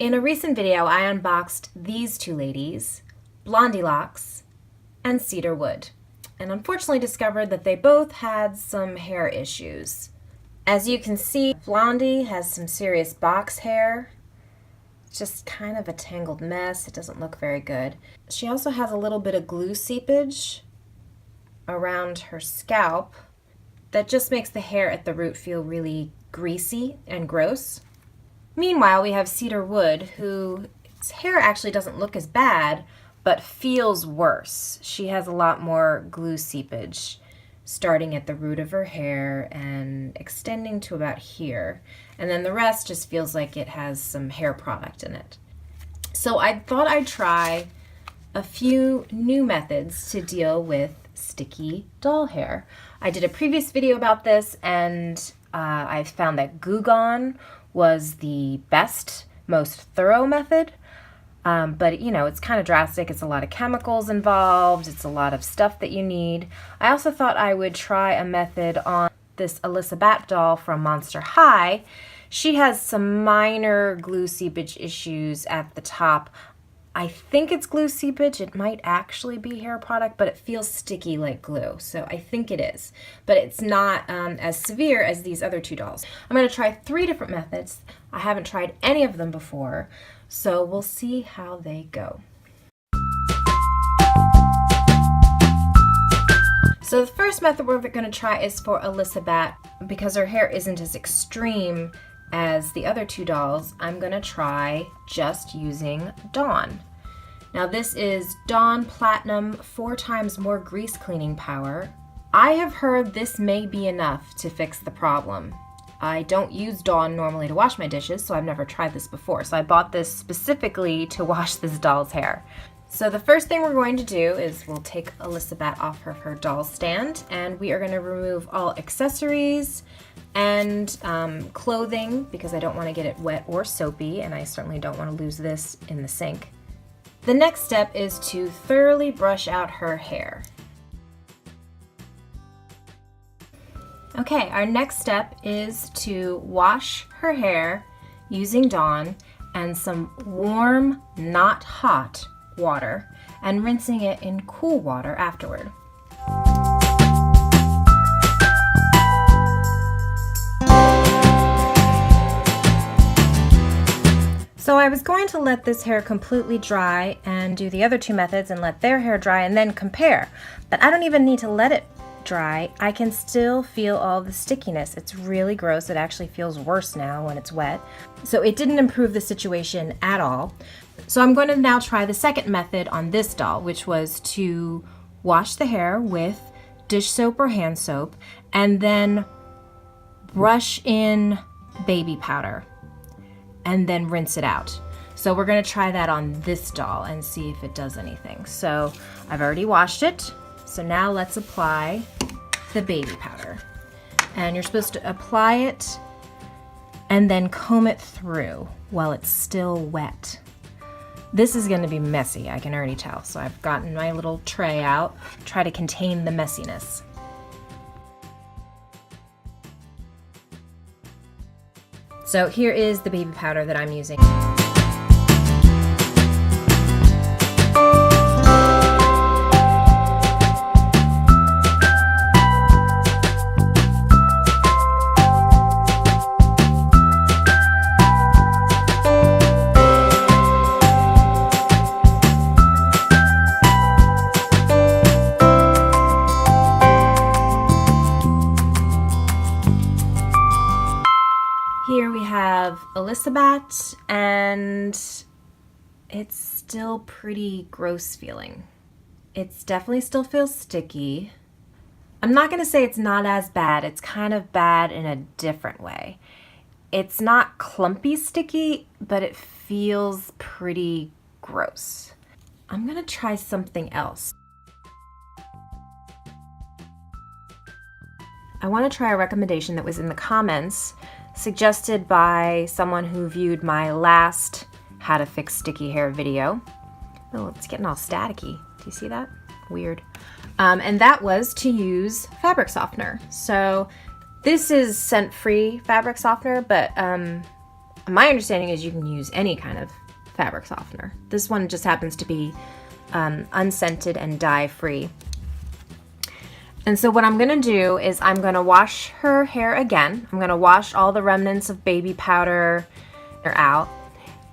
In a recent video, I unboxed these two ladies, Blondie Locks and Cedar Wood, and unfortunately discovered that they both had some hair issues. As you can see, Blondie has some serious box hair. It's just kind of a tangled mess. It doesn't look very good. She also has a little bit of glue seepage around her scalp that just makes the hair at the root feel really greasy and gross. Meanwhile, we have Cedar Wood, whose hair actually doesn't look as bad, but feels worse. She has a lot more glue seepage, starting at the root of her hair and extending to about here. And then the rest just feels like it has some hair product in it. So I thought I'd try a few new methods to deal with sticky doll hair. I did a previous video about this, and I found that Goo Gone was the best, most thorough method. But you know, it's kind of drastic. It's a lot of chemicals involved. It's a lot of stuff that you need. I also thought I would try a method on this Alyssa Bat doll from Monster High. She has some minor glue seepage issues at the top. I think it's glue seepage. It might actually be hair product, but it feels sticky like glue. So I think it is, but it's not as severe as these other two dolls. I'm going to try 3 different methods. I haven't tried any of them before, so we'll see how they go. So the first method we're going to try is for Alyssa Bat. Because her hair isn't as extreme as the other two dolls, I'm going to try just using Dawn. Now this is Dawn Platinum 4 times more grease cleaning power. I have heard this may be enough to fix the problem. I don't use Dawn normally to wash my dishes, so I've never tried this before. So I bought this specifically to wash this doll's hair. So the first thing we're going to do is we'll take Alyssa Bat off of her doll stand, and we are going to remove all accessories and clothing, because I don't want to get it wet or soapy, and I certainly don't want to lose this in the sink. The next step is to thoroughly brush out her hair. Okay, our next step is to wash her hair using Dawn and some warm, not hot water, and rinsing it in cool water afterward. So I was going to let this hair completely dry and do the other 2 methods and let their hair dry and then compare, but I don't even need to let it dry. I can still feel all the stickiness. It's really gross. It actually feels worse now when it's wet. So it didn't improve the situation at all. So I'm going to now try the second method on this doll, which was to wash the hair with dish soap or hand soap and then brush in baby powder and then rinse it out. So we're going to try that on this doll and see if it does anything. So I've already washed it. So now let's apply the baby powder. And you're supposed to apply it and then comb it through while it's still wet. This is going to be messy, I can already tell. So I've gotten my little tray out, try to contain the messiness. So here is the baby powder that I'm using. Here we have Alyssa Bat, and it's still pretty gross feeling. It's definitely still feels sticky. I'm not going to say it's not as bad. It's kind of bad in a different way. It's not clumpy sticky, but it feels pretty gross. I'm going to try something else. I want to try a recommendation that was in the comments, suggested by someone who viewed my last How to Fix Sticky Hair video. Oh, it's getting all staticky. Do you see that? Weird. And that was to use fabric softener. So this is scent-free fabric softener, but My understanding is you can use any kind of fabric softener. This one just happens to be unscented and dye-free. And so what I'm gonna do is I'm gonna wash her hair again. I'm gonna wash all the remnants of baby powder out.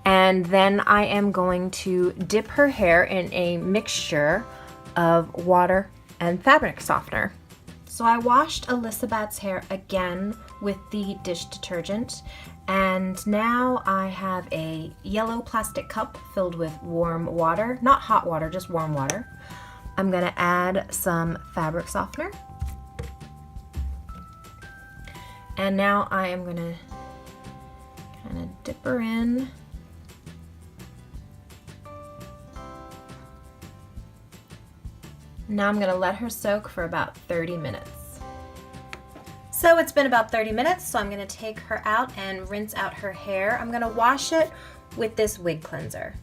And then I am going to dip her hair in a mixture of water and fabric softener. So I washed Elizabeth's hair again with the dish detergent, and now I have a yellow plastic cup filled with warm water, not hot water, just warm water. I'm gonna add some fabric softener. And now I am gonna kind of dip her in. Now I'm gonna let her soak for about 30 minutes. So it's been about 30 minutes, so I'm gonna take her out and rinse out her hair. I'm gonna wash it with this wig cleanser.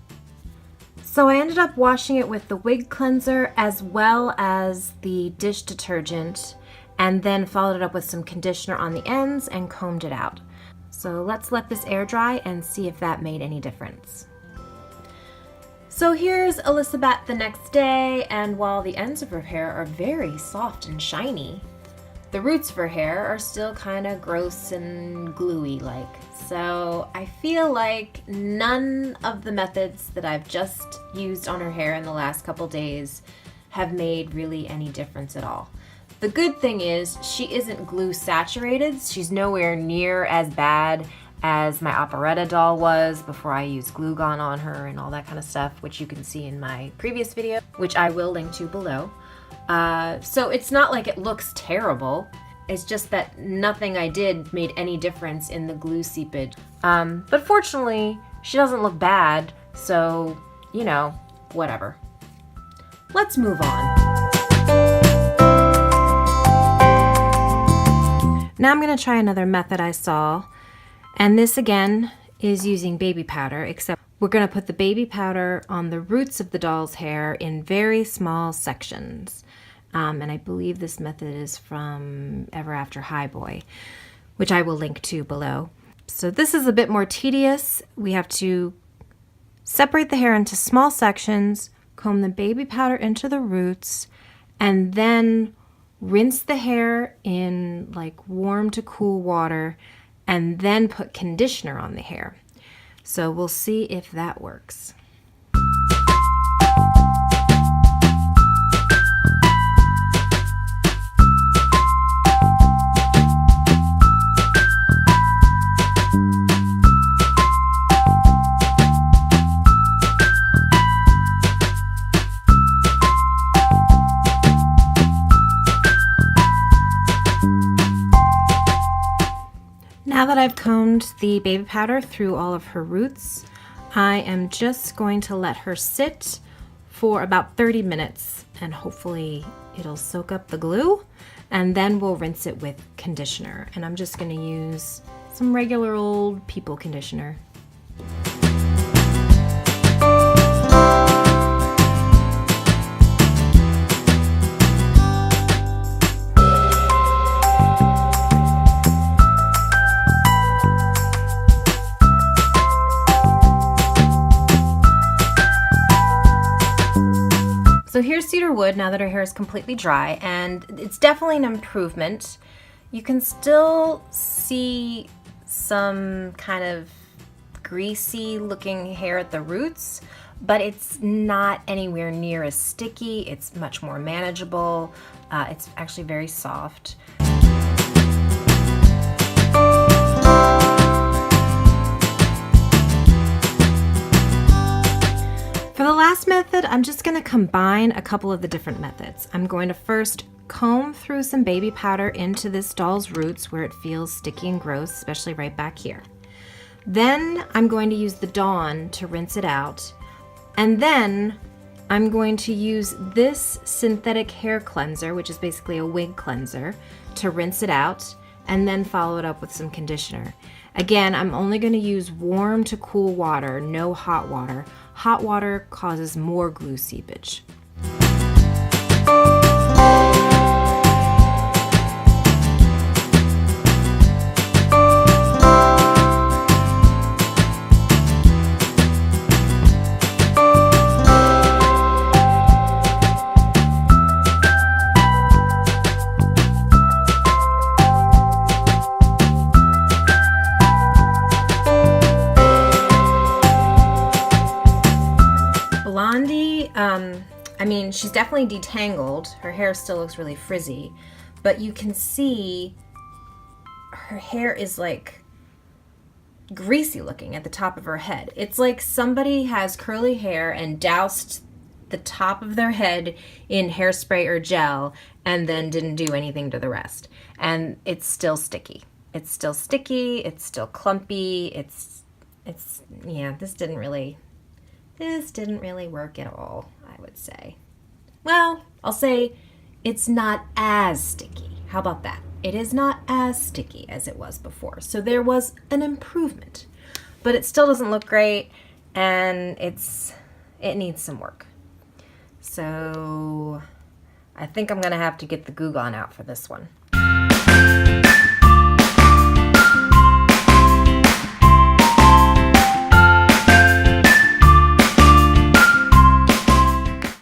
So I ended up washing it with the wig cleanser as well as the dish detergent, and then followed it up with some conditioner on the ends and combed it out. So let's let this air dry and see if that made any difference. So here's Elizabeth the next day, and while the ends of her hair are very soft and shiny, the roots of her hair are still kind of gross and gluey like. So I feel like none of the methods that I've just used on her hair in the last couple days have made really any difference at all. The good thing is she isn't glue saturated. She's nowhere near as bad as my operetta doll was before I used glue gun on her and all that kind of stuff, which you can see in my previous video, which I will link to below. So it's not like it looks terrible. It's just that nothing I did made any difference in the glue seepage. But fortunately, she doesn't look bad, so, you know, whatever. Let's move on. Now I'm gonna try another method I saw. And this again is using baby powder, except we're gonna put the baby powder on the roots of the doll's hair in very small sections. And I believe this method is from EAHBoy, which I will link to below. So this is a bit more tedious. We have to separate the hair into small sections, comb the baby powder into the roots, and then rinse the hair in like warm to cool water, and then put conditioner on the hair. So we'll see if that works. Now that I've combed the baby powder through all of her roots, I am just going to let her sit for about 30 minutes, and hopefully it'll soak up the glue, and then we'll rinse it with conditioner. And I'm just going to use some regular old people conditioner. So here's cedar wood now that her hair is completely dry, and it's definitely an improvement. You can still see some kind of greasy looking hair at the roots, but it's not anywhere near as sticky. It's much more manageable. It's actually very soft. For the last method, I'm just going to combine a couple of the different methods. I'm going to first comb through some baby powder into this doll's roots where it feels sticky and gross, especially right back here. Then I'm going to use the Dawn to rinse it out. And then I'm going to use this synthetic hair cleanser, which is basically a wig cleanser, to rinse it out, and then follow it up with some conditioner. Again, I'm only going to use warm to cool water, no hot water. Hot water causes more glue seepage. I mean, she's definitely detangled. Her hair still looks really frizzy, but you can see her hair is like greasy looking at the top of her head. It's like somebody has curly hair and doused the top of their head in hairspray or gel and then didn't do anything to the rest. And it's still sticky. It's still sticky, it's still clumpy, yeah, this didn't really work at all, I would say. Well, I'll say it's not as sticky. How about that? It is not as sticky as it was before. So there was an improvement, but it still doesn't look great, and it needs some work. So I think I'm gonna have to get the Goo Gone out for this one.